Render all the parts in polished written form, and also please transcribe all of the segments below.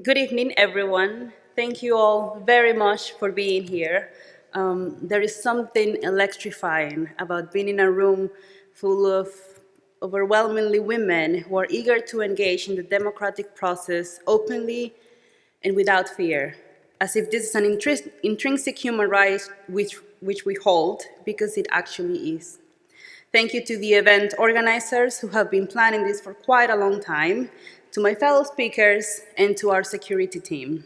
Good evening, everyone. Thank you all very much for being here. There is something electrifying about being in a room full of overwhelmingly women who are eager to engage in the democratic process openly and without fear, as if this is an intrinsic human right which we hold, because it actually is. Thank you to the event organizers who have been planning this for quite a long time, to my fellow speakers, and to our security team.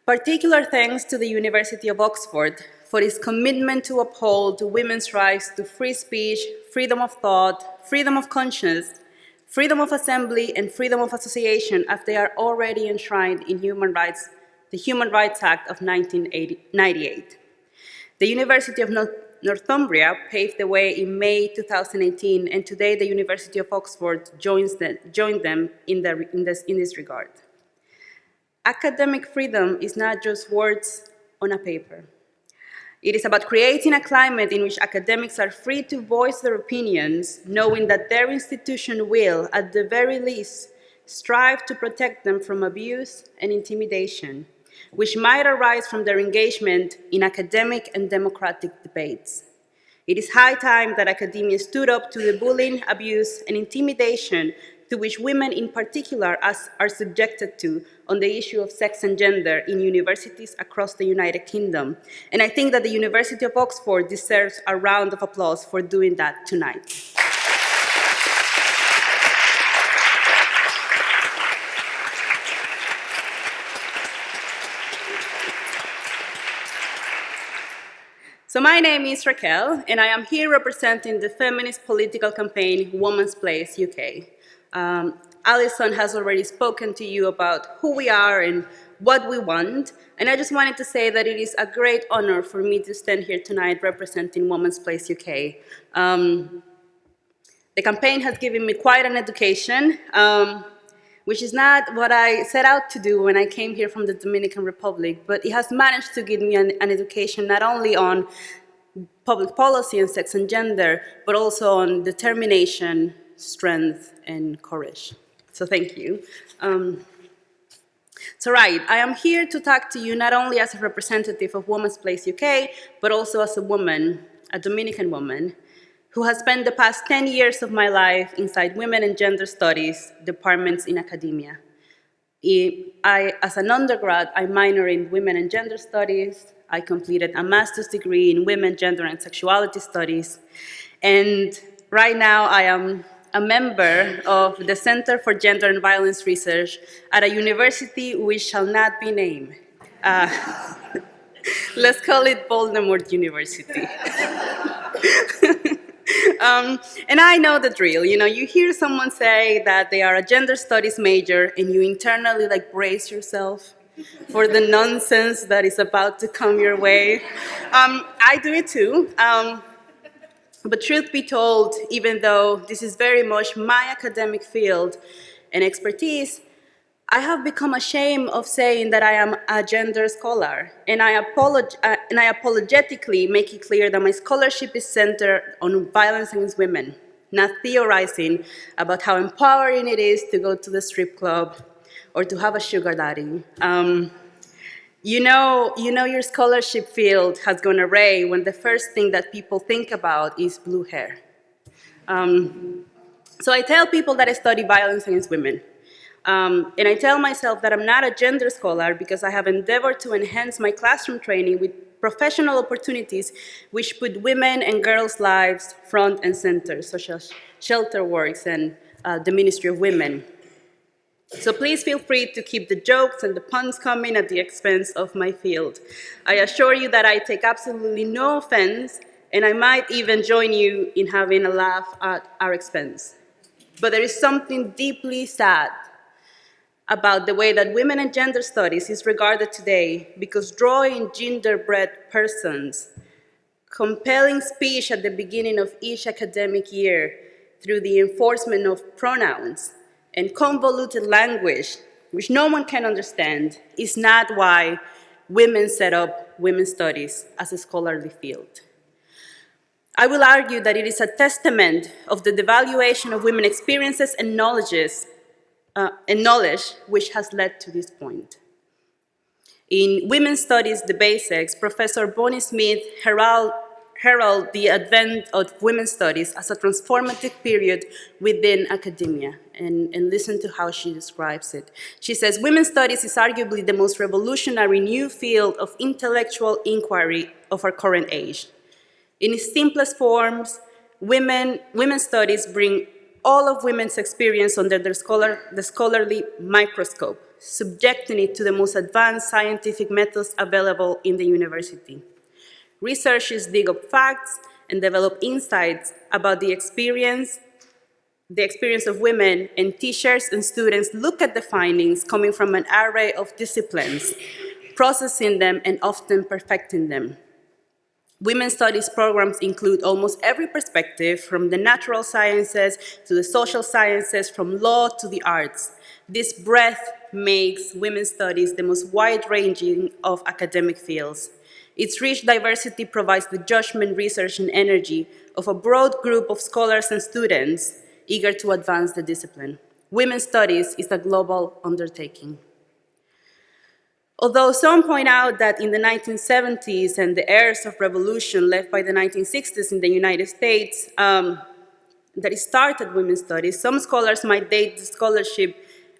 Particular thanks to the University of Oxford for its commitment to uphold women's rights to free speech, freedom of thought, freedom of conscience, freedom of assembly, and freedom of association, as they are already enshrined in the Human Rights Act of 1998. The University of Northumbria paved the way in May 2018, and today the University of Oxford joined them in this regard. Academic freedom is not just words on a paper. It is about creating a climate in which academics are free to voice their opinions, knowing that their institution will, at the very least, strive to protect them from abuse and intimidation, which might arise from their engagement in academic and democratic debates. It is high time that academia stood up to the bullying, abuse, and intimidation to which women in particular are subjected to on the issue of sex and gender in universities across the United Kingdom. And I think that the University of Oxford deserves a round of applause for doing that tonight. So my name is Raquel, and I am here representing the feminist political campaign Women's Place UK. Alison has already spoken to you about who we are and what we want, and I just wanted to say that it is a great honor for me to stand here tonight representing Women's Place UK. The campaign has given me quite an education, which is not what I set out to do when I came here from the Dominican Republic, but it has managed to give me an education not only on public policy and sex and gender, but also on determination, strength, and courage. So thank you. I am here to talk to you not only as a representative of Women's Place UK, but also as a woman, a Dominican woman, who has spent the past 10 years of my life inside women and gender studies departments in academia. As an undergrad, I minored in women and gender studies. I completed a master's degree in women, gender, and sexuality studies. And right now, I am a member of the Center for Gender and Violence Research at a university which shall not be named. Let's call it Voldemort University. And I know the drill. You hear someone say that they are a gender studies major, and you internally brace yourself for the nonsense that is about to come your way. I do it too. But truth be told, even though this is very much my academic field and expertise, I have become ashamed of saying that I am a gender scholar, and I apologetically make it clear that my scholarship is centered on violence against women, not theorizing about how empowering it is to go to the strip club or to have a sugar daddy. Your scholarship field has gone array when the first thing that people think about is blue hair. So I tell people that I study violence against women. And I tell myself that I'm not a gender scholar because I have endeavored to enhance my classroom training with professional opportunities which put women and girls' lives front and center, such as shelter works and the Ministry of Women. So please feel free to keep the jokes and the puns coming at the expense of my field. I assure you that I take absolutely no offense, and I might even join you in having a laugh at our expense. But there is something deeply sad about the way that women and gender studies is regarded today, because drawing genderbread persons, compelling speech at the beginning of each academic year through the enforcement of pronouns and convoluted language, which no one can understand, is not why women set up women's studies as a scholarly field. I will argue that it is a testament of the devaluation of women's experiences and knowledges and knowledge which has led to this point. In Women's Studies, the Basics, Professor Bonnie Smith heralded the advent of women's studies as a transformative period within academia. And listen to how she describes it. She says, women's studies is arguably the most revolutionary new field of intellectual inquiry of our current age. In its simplest forms, women's studies bring all of women's experience under the scholarly microscope, subjecting it to the most advanced scientific methods available in the university. Researchers dig up facts and develop insights about the experience of women, and teachers and students look at the findings coming from an array of disciplines, processing them and often perfecting them. Women's studies programs include almost every perspective, from the natural sciences to the social sciences, from law to the arts. This breadth makes women's studies the most wide-ranging of academic fields. Its rich diversity provides the judgment, research, and energy of a broad group of scholars and students eager to advance the discipline. Women's studies is a global undertaking. Although some point out that in the 1970s and the eras of revolution left by the 1960s in the United States, that it started women's studies, some scholars might date the scholarship,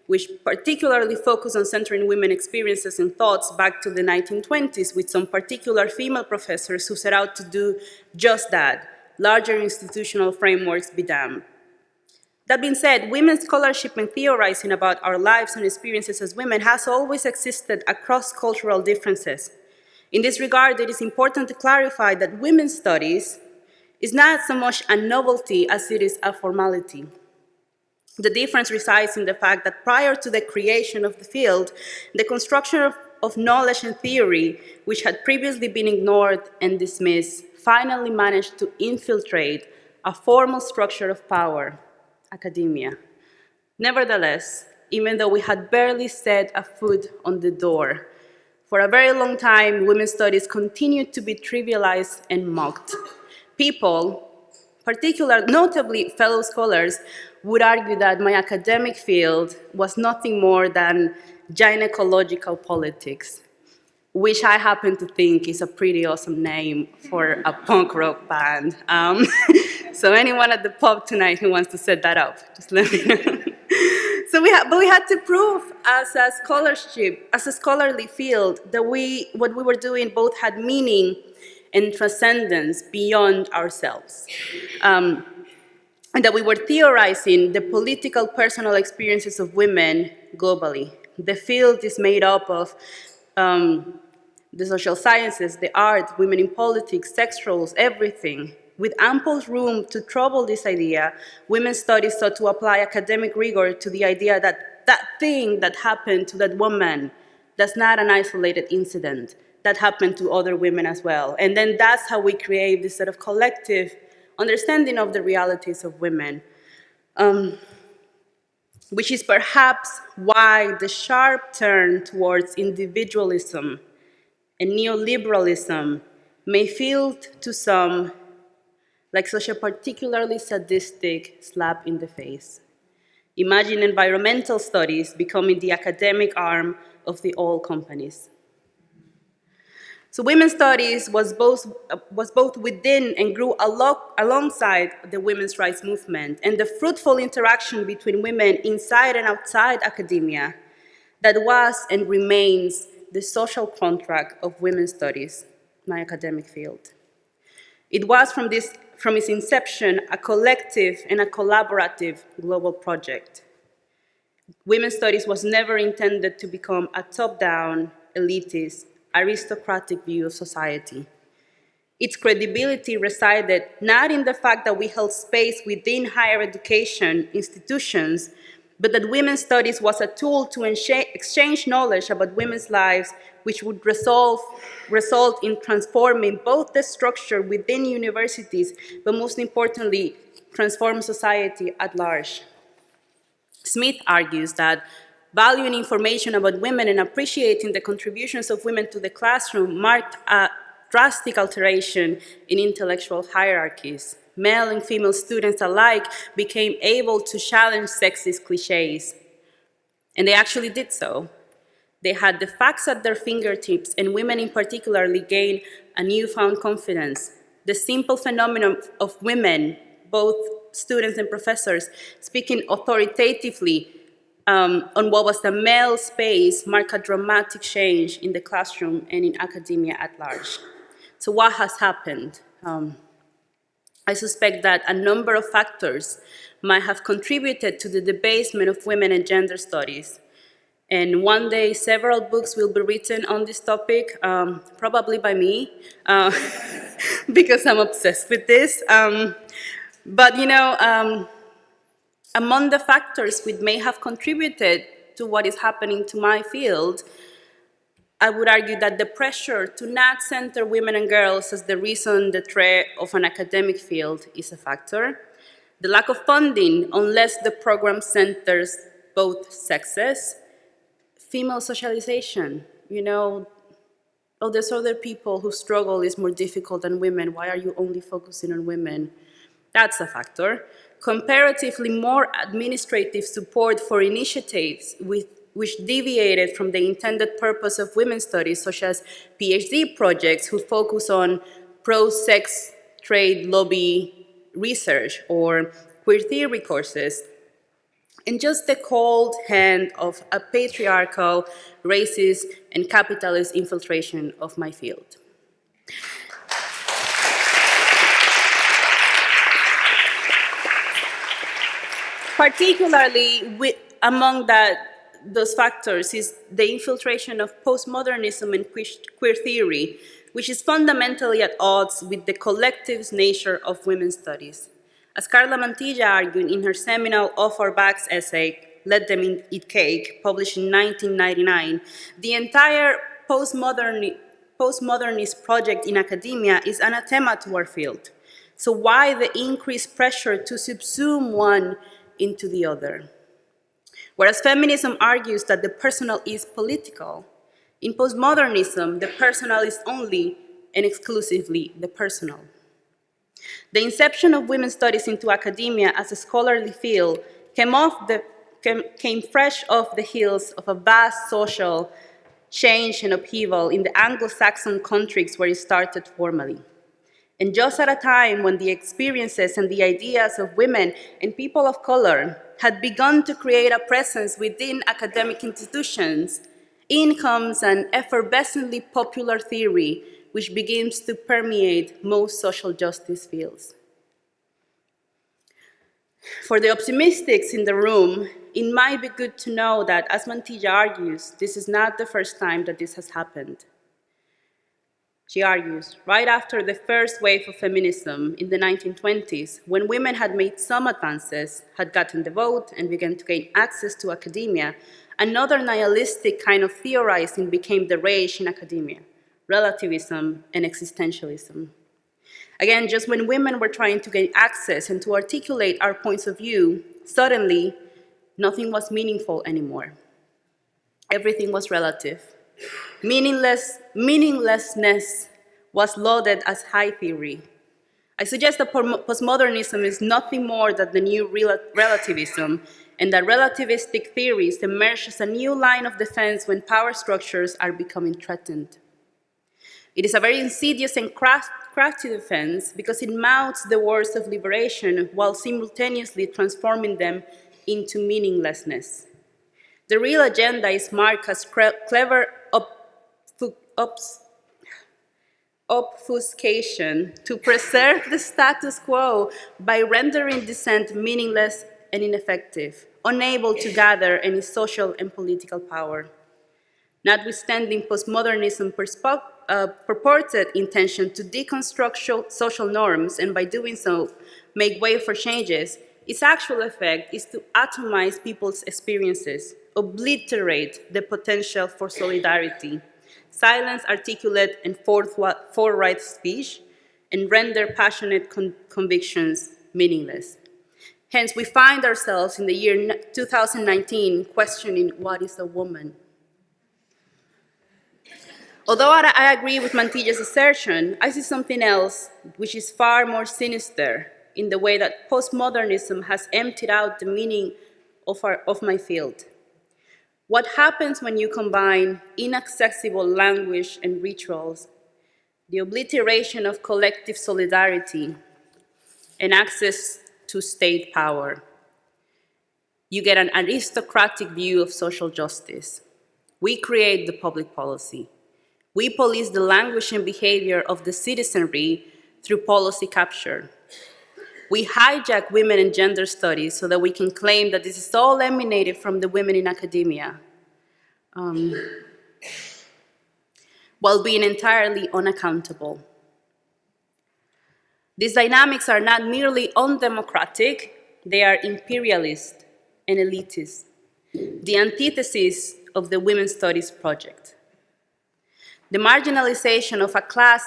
which particularly focused on centering women's experiences and thoughts, back to the 1920s, with some particular female professors who set out to do just that. Larger institutional frameworks be damned. That being said, women's scholarship and theorizing about our lives and experiences as women has always existed across cultural differences. In this regard, it is important to clarify that women's studies is not so much a novelty as it is a formality. The difference resides in the fact that prior to the creation of the field, the construction of knowledge and theory, which had previously been ignored and dismissed, finally managed to infiltrate a formal structure of power, academia. Nevertheless, even though we had barely set a foot on the door, for a very long time, women's studies continued to be trivialized and mocked. People, notably fellow scholars, would argue that my academic field was nothing more than gynecological politics, which I happen to think is a pretty awesome name for a punk rock band. So anyone at the pub tonight who wants to set that up, just let me know. But we had to prove as a scholarly field, that what we were doing both had meaning and transcendence beyond ourselves. And that we were theorizing the political personal experiences of women globally. The field is made up of the social sciences, the arts, women in politics, sex roles, everything. With ample room to trouble this idea, women's studies sought to apply academic rigor to the idea that that thing that happened to that woman, that's not an isolated incident, that happened to other women as well. And then that's how we create this sort of collective understanding of the realities of women, which is perhaps why the sharp turn towards individualism and neoliberalism may feel to some like such a particularly sadistic slap in the face. Imagine environmental studies becoming the academic arm of the oil companies. So women's studies was both within and grew alongside the women's rights movement, and the fruitful interaction between women inside and outside academia that was and remains the social contract of women's studies, my academic field. It was from its inception a collective and a collaborative global project. Women's studies was never intended to become a top-down, elitist, aristocratic view of society. Its credibility resided not in the fact that we held space within higher education institutions, but that women's studies was a tool to exchange knowledge about women's lives, which would result in transforming both the structure within universities, but most importantly, transform society at large. Smith argues that valuing information about women and appreciating the contributions of women to the classroom marked a drastic alteration in intellectual hierarchies. Male and female students alike became able to challenge sexist cliches. And they actually did so. They had the facts at their fingertips, and women in particular gained a newfound confidence. The simple phenomenon of women, both students and professors, speaking authoritatively on what was the male space marked a dramatic change in the classroom and in academia at large. So what has happened? I suspect that a number of factors might have contributed to the debasement of women and gender studies. And one day, several books will be written on this topic, probably by me, because I'm obsessed with this. But among the factors which may have contributed to what is happening to my field, I would argue that the pressure to not center women and girls as the reason the threat of an academic field is a factor. The lack of funding, unless the program centers both sexes. Female socialization, oh, there's other people whose struggle is more difficult than women. Why are you only focusing on women? That's a factor. Comparatively more administrative support for initiatives which deviated from the intended purpose of women's studies, such as PhD projects who focus on pro-sex trade lobby research or queer theory courses, and just the cold hand of a patriarchal, racist, and capitalist infiltration of my field. Particularly among those factors is the infiltration of postmodernism and queer theory, which is fundamentally at odds with the collective nature of women's studies. As Carla Mantilla argued in her seminal Off Our Backs essay, Let Them Eat Cake, published in 1999, the entire postmodernist project in academia is anathema to our field. So why the increased pressure to subsume one into the other? Whereas feminism argues that the personal is political, in postmodernism, the personal is only and exclusively the personal. The inception of women's studies into academia as a scholarly field came fresh off the heels of a vast social change and upheaval in the Anglo-Saxon countries where it started formally. And just at a time when the experiences and the ideas of women and people of color had begun to create a presence within academic institutions, in comes an effervescently popular theory which begins to permeate most social justice fields. For the optimists in the room, it might be good to know that, as Mantilla argues, this is not the first time that this has happened. She argues, right after the first wave of feminism in the 1920s, when women had made some advances, had gotten the vote, and began to gain access to academia, another nihilistic kind of theorizing became the rage in academia: relativism and existentialism. Again, just when women were trying to gain access and to articulate our points of view, suddenly, nothing was meaningful anymore. Everything was relative. Meaninglessness was lauded as high theory. I suggest that postmodernism is nothing more than the new relativism, and that relativistic theories emerge as a new line of defense when power structures are becoming threatened. It is a very insidious and crafty defense because it mounts the words of liberation while simultaneously transforming them into meaninglessness. The real agenda is marked as clever obfuscation to preserve the status quo by rendering dissent meaningless and ineffective, unable to gather any social and political power. Notwithstanding postmodernism's purported intention to deconstruct social norms and by doing so make way for changes, its actual effect is to atomize people's experiences, obliterate the potential for solidarity, silence articulate and forthright speech, and render passionate convictions meaningless. Hence, we find ourselves in the year 2019 questioning what is a woman. Although I agree with Mantilla's assertion, I see something else which is far more sinister in the way that postmodernism has emptied out the meaning of my field. What happens when you combine inaccessible language and rituals, the obliteration of collective solidarity, and access to state power? You get an aristocratic view of social justice. We create the public policy. We police the language and behavior of the citizenry through policy capture. We hijack women and gender studies so that we can claim that this is all emanated from the women in academia, while being entirely unaccountable. These dynamics are not merely undemocratic, they are imperialist and elitist, the antithesis of the Women's Studies project. The marginalization of a class,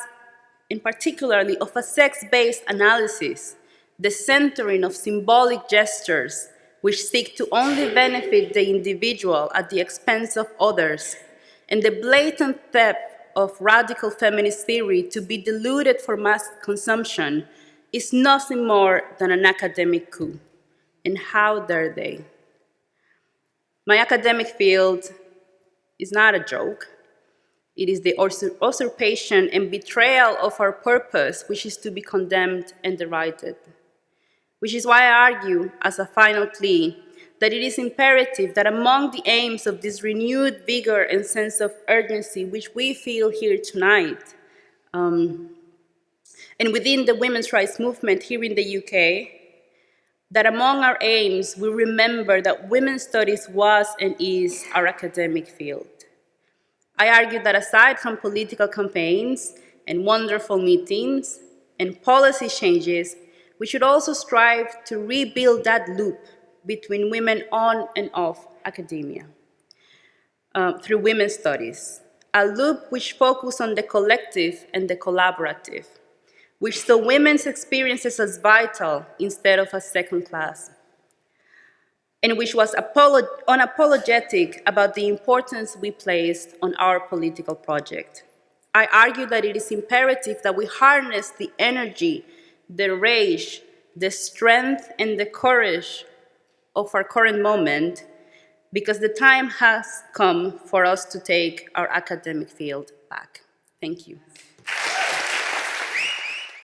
and particularly of a sex-based analysis, the centering of symbolic gestures which seek to only benefit the individual at the expense of others, and the blatant theft of radical feminist theory to be diluted for mass consumption is nothing more than an academic coup. And how dare they? My academic field is not a joke. It is the usurpation and betrayal of our purpose which is to be condemned and derided. Which is why I argue, as a final plea, that it is imperative that among the aims of this renewed vigor and sense of urgency which we feel here tonight, and within the women's rights movement here in the UK, that among our aims we remember that women's studies was and is our academic field. I argue that aside from political campaigns and wonderful meetings and policy changes, we should also strive to rebuild that loop between women on and off academia through women's studies, a loop which focuses on the collective and the collaborative, which saw women's experiences as vital instead of as second class, and which was unapologetic about the importance we placed on our political project. I argue that it is imperative that we harness the energy, the rage, the strength, and the courage of our current moment, because the time has come for us to take our academic field back. Thank you.